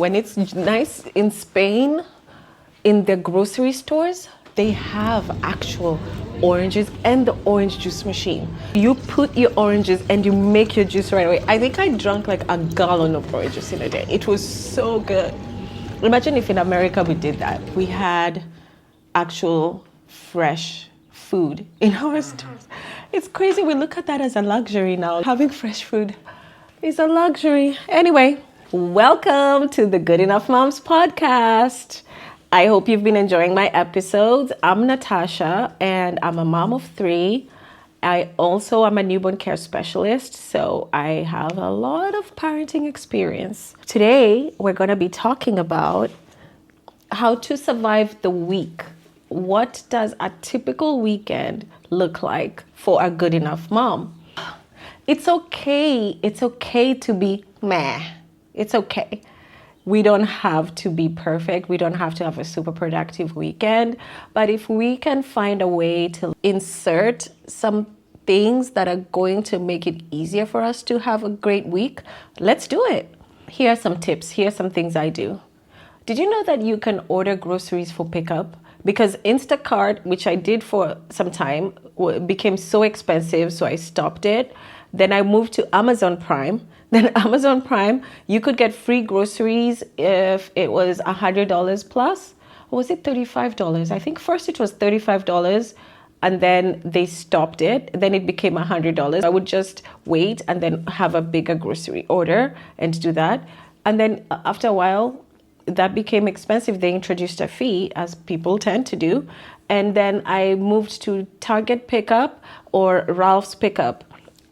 When it's nice in Spain, in the grocery stores, they have actual oranges and the orange juice machine. You put your oranges and you make your juice right away. I think I drank like a gallon of orange juice in a day. It was so good. Imagine if in America we did that. We had actual fresh food in our stores. It's crazy. We look at that as a luxury now. Having fresh food is a luxury. Anyway, welcome to the Good Enough Moms podcast. I hope you've been enjoying my episodes. I'm Natasha and I'm a mom of 3. I also am a newborn care specialist, so I have a lot of parenting experience. Today, we're going to be talking about how to survive the week. What does a typical weekend look like for a good enough mom? It's okay. It's okay to be meh. It's okay. We don't have to be perfect. We don't have to have a super productive weekend. But if we can find a way to insert some things that are going to make it easier for us to have a great week, let's do it. Here are some tips. Here are some things I do. Did you know that you can order groceries for pickup? Because Instacart, which I did for some time, became so expensive, so I stopped it. Then I moved to Amazon Prime. Then Amazon Prime, you could get free groceries if it was $100 plus. Or was it $35? I think first it was $35 and then they stopped it. Then it became $100. I would just wait and then have a bigger grocery order and do that. And then after a while, that became expensive. They introduced a fee, as people tend to do. And then I moved to Target pickup or Ralph's pickup.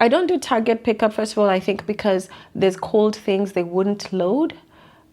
I don't do Target pickup, first of all, I think because there's cold things they wouldn't load,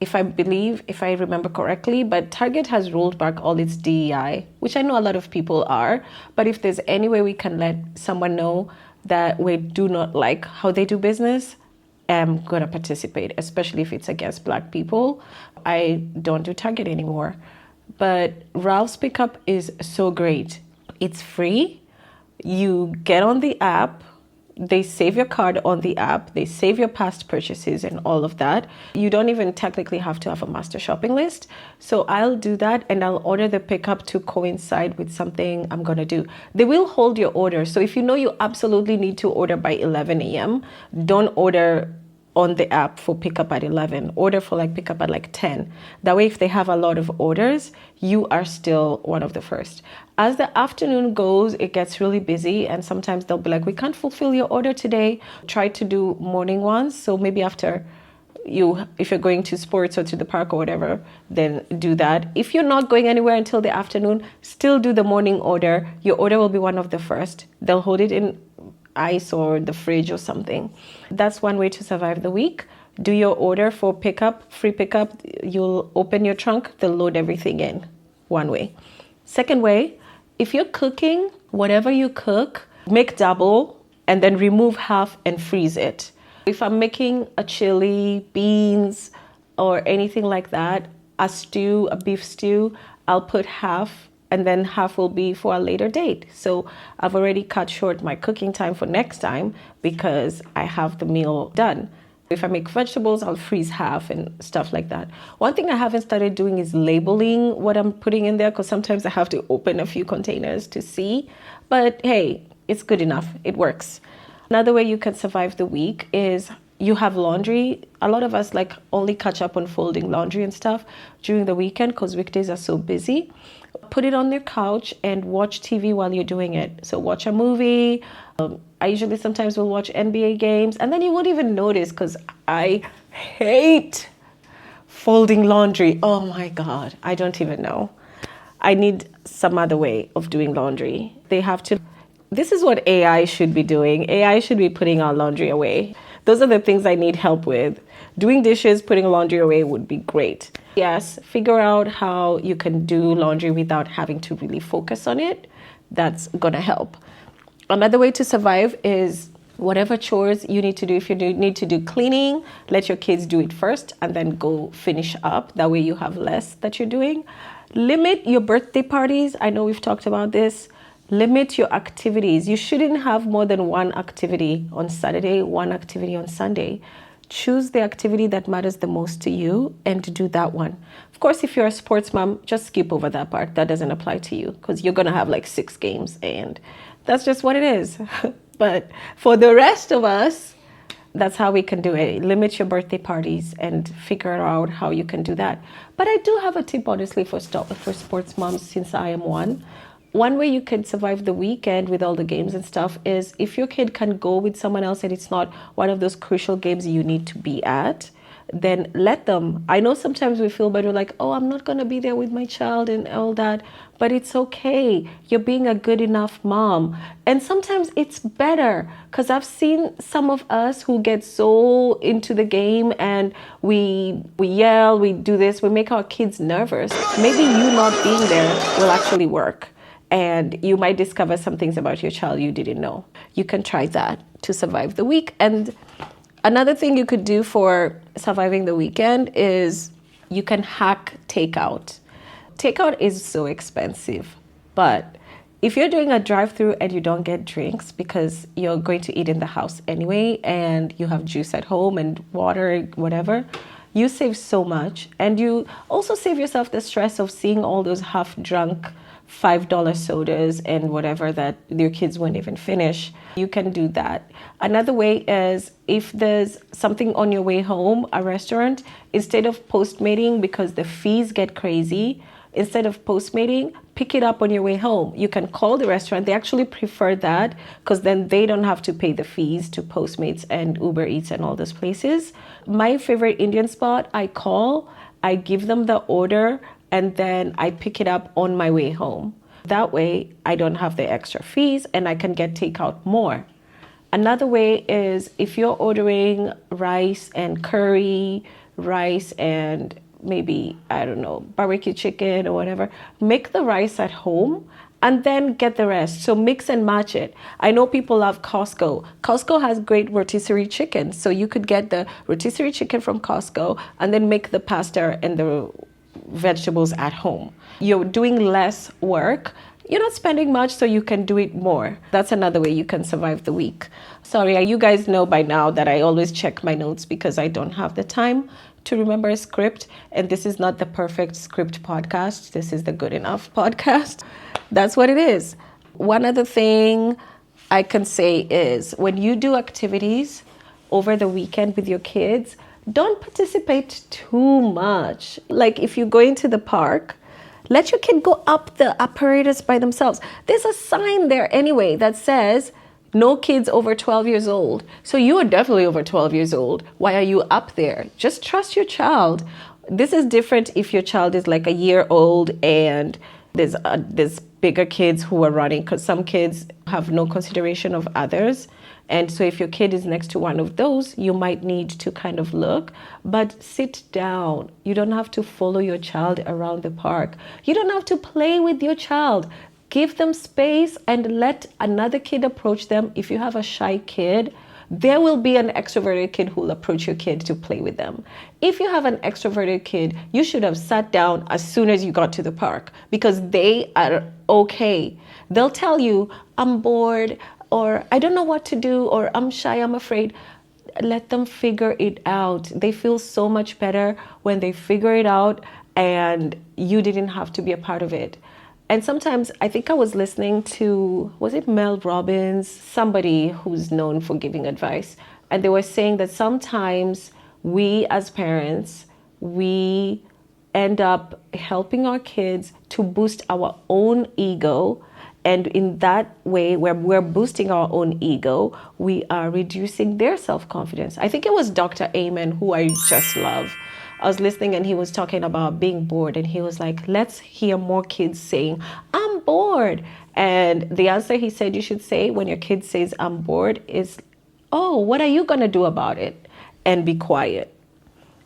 if I remember correctly. But Target has rolled back all its DEI, which I know a lot of people are. But if there's any way we can let someone know that we do not like how they do business, I'm going to participate, especially if it's against Black people. I don't do Target anymore. But Ralph's pickup is so great. It's free. You get on the app. They save your card on the app. They save your past purchases and all of that. You don't even technically have to have a master shopping list. So I'll do that and I'll order the pickup to coincide with something I'm going to do. They will hold your order. So if you know you absolutely need to order by 11 a.m., don't order on the app for pickup at 11. Order for pickup at 10. That way, if they have a lot of orders, you are still one of the first. As the afternoon goes, it gets really busy and sometimes they'll be like, we can't fulfill your order today. Try to do morning ones. So maybe after if you're going to sports or to the park or whatever, then do that. If you're not going anywhere until the afternoon, still do the morning order. Your order will be one of the first. They'll hold it in ice or the fridge or something. That's one way to survive the week. Do your order for pickup, free pickup. You'll open your trunk, they'll load everything in. One way. Second way, if you're cooking, whatever you cook, make double and then remove half and freeze it. If I'm making a chili, beans, or anything like that, a stew, a beef stew, I'll put half and then half will be for a later date. So I've already cut short my cooking time for next time because I have the meal done. If I make vegetables, I'll freeze half and stuff like that. One thing I haven't started doing is labeling what I'm putting in there because sometimes I have to open a few containers to see. But hey, it's good enough. It works. Another way you can survive the week is you have laundry. A lot of us only catch up on folding laundry and stuff during the weekend because weekdays are so busy. Put it on your couch and watch TV while you're doing it. So watch a movie. I usually sometimes will watch NBA games and then you won't even notice because I hate folding laundry. Oh my God, I don't even know. I need some other way of doing laundry. This is what AI should be doing. AI should be putting our laundry away. Those are the things I need help with. Doing dishes, putting laundry away would be great. Yes, figure out how you can do laundry without having to really focus on it. That's gonna help. Another way to survive is whatever chores you need to do. If you need to do cleaning, let your kids do it first and then go finish up. That way you have less that you're doing. Limit your birthday parties. I know we've talked about this. Limit your activities. You shouldn't have more than one activity on Saturday, one activity on Sunday. choose the activity that matters the most to you and do that one. Of course, if you're a sports mom, just skip over that part. That doesn't apply to you because you're going to have like 6 games and that's just what it is. But for the rest of us, that's how we can do it. Limit your birthday parties and figure out how you can do that. But I do have a tip, honestly, for sports moms, since I am one. One way you can survive the weekend with all the games and stuff is if your kid can go with someone else and it's not one of those crucial games you need to be at, then let them. I know sometimes we feel better like, oh, I'm not going to be there with my child and all that, but it's okay. You're being a good enough mom. And sometimes it's better because I've seen some of us who get so into the game and we yell, we do this, we make our kids nervous. Maybe you not being there will actually work. And you might discover some things about your child you didn't know. You can try that to survive the week. And another thing you could do for surviving the weekend is you can hack takeout. Takeout is so expensive, but if you're doing a drive-through and you don't get drinks because you're going to eat in the house anyway and you have juice at home and water, whatever, you save so much. And you also save yourself the stress of seeing all those half-drunk $5 sodas and whatever that your kids won't even finish. You can do that. Another way is if there's something on your way home, a restaurant, instead of Postmating, because the fees get crazy, instead of Postmating, pick it up on your way home. You can call the restaurant. They actually prefer that because then they don't have to pay the fees to Postmates and Uber Eats and all those places. My favorite Indian spot, I call, I give them the order, and then I pick it up on my way home. That way, I don't have the extra fees and I can get takeout more. Another way is if you're ordering rice and curry, rice and maybe, I don't know, barbecue chicken or whatever, make the rice at home and then get the rest. So mix and match it. I know people love Costco. Costco has great rotisserie chicken. So you could get the rotisserie chicken from Costco and then make the pasta and the vegetables at home. You're doing less work. You're not spending much, so you can do it more. That's another way you can survive the week. Sorry, you guys know by now that I always check my notes because I don't have the time to remember a script. And this is not the perfect script podcast. This is the good enough podcast. That's what it is. One other thing I can say is when you do activities over the weekend with your kids, don't participate too much. Like if you go into the park, let your kid go up the apparatus by themselves. There's a sign there anyway that says no kids over 12 years old. So you are definitely over 12 years old. Why are you up there? Just trust your child. This is different if your child is like a year old and there's bigger kids who are running, because some kids have no consideration of others. And so if your kid is next to one of those, you might need to kind of look, but sit down. You don't have to follow your child around the park. You don't have to play with your child. Give them space and let another kid approach them. If you have a shy kid, there will be an extroverted kid who will approach your kid to play with them. If you have an extroverted kid, you should have sat down as soon as you got to the park because they are okay. They'll tell you, I'm bored, or I don't know what to do, or I'm shy, I'm afraid. Let them figure it out. They feel so much better when they figure it out and you didn't have to be a part of it. And sometimes I think I was listening to, was it Mel Robbins? Somebody who's known for giving advice. And they were saying that sometimes we as parents, we end up helping our kids to boost our own ego. And in that way, where we're boosting our own ego, we are reducing their self-confidence. I think it was Dr. Amen, who I just love. I was listening and he was talking about being bored. And he was like, let's hear more kids saying, I'm bored. And the answer he said you should say when your kid says, I'm bored is, oh, what are you going to do about it? And be quiet.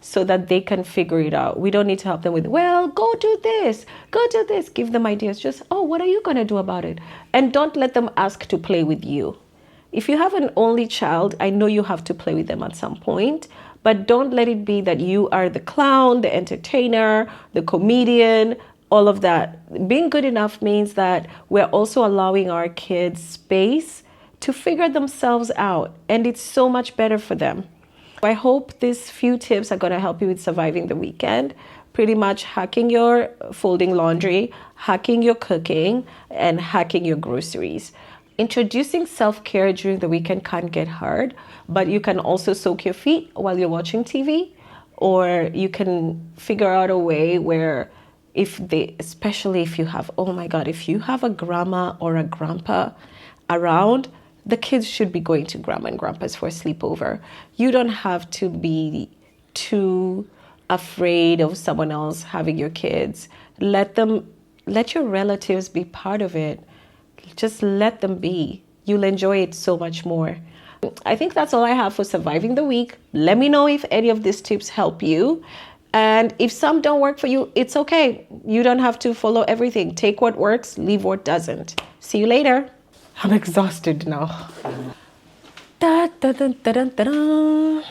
So that they can figure it out. We don't need to help them with, well, go do this, go do this. Give them ideas. Just, oh, what are you going to do about it? And don't let them ask to play with you. If you have an only child, I know you have to play with them at some point, but don't let it be that you are the clown, the entertainer, the comedian, all of that. Being good enough means that we're also allowing our kids space to figure themselves out. And it's so much better for them. I hope these few tips are going to help you with surviving the weekend. Pretty much hacking your folding laundry, hacking your cooking, and hacking your groceries. Introducing self-care during the weekend can't get hard, but you can also soak your feet while you're watching TV, or you can figure out a way where especially if you have, oh my God, if you have a grandma or a grandpa around, the kids should be going to grandma and grandpa's for a sleepover. You don't have to be too afraid of someone else having your kids. Let your relatives be part of it. Just let them be. You'll enjoy it so much more. I think that's all I have for surviving the week. Let me know if any of these tips help you. And if some don't work for you, it's okay. You don't have to follow everything. Take what works, leave what doesn't. See you later. I'm exhausted now. Da, da, da, da, da, da.